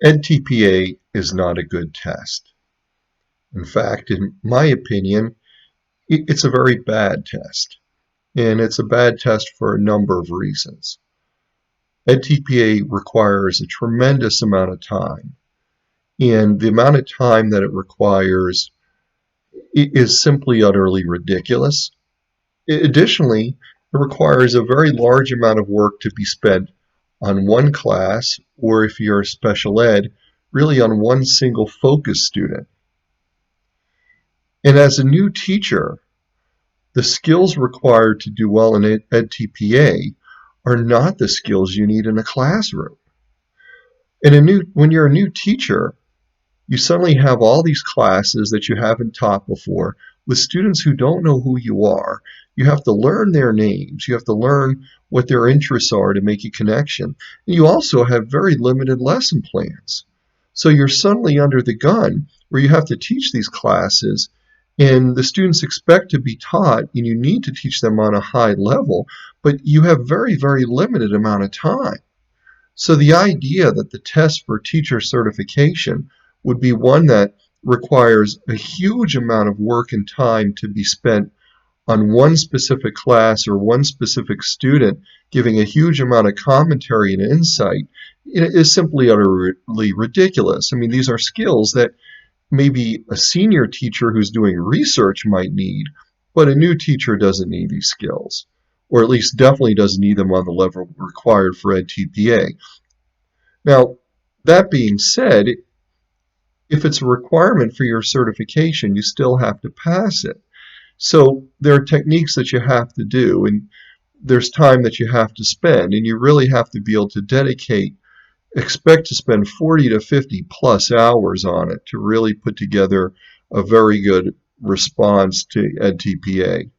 edTPA is not a good test. In fact, in my opinion, it's a very bad test. And it's a bad test for a number of reasons. edTPA requires a tremendous amount of time. And the amount of time that it requires is simply utterly ridiculous. Additionally, it requires a very large amount of work to be spent on one class, or if you're special ed, really on one single focus student. And as a new teacher, the skills required to do well in edTPA are not the skills you need in a classroom. When you're a new teacher, you suddenly have all these classes that you haven't taught before with students who don't know who you are. You have to learn their names. You have to learn what their interests are to make a connection. And you also have very limited lesson plans. So you're suddenly under the gun where you have to teach these classes, and the students expect to be taught, and you need to teach them on a high level, but you have very, very limited amount of time. So the idea that the test for teacher certification would be one that requires a huge amount of work and time to be spent on one specific class or one specific student, giving a huge amount of commentary and insight, is simply utterly ridiculous. I mean, these are skills that maybe a senior teacher who's doing research might need, but a new teacher doesn't need these skills, or at least definitely doesn't need them on the level required for edTPA. Now, that being said, if it's a requirement for your certification, you still have to pass it. So there are techniques that you have to do, and there's time that you have to spend, and you really have to be able to expect to spend 40 to 50 plus hours on it to really put together a very good response to edTPA.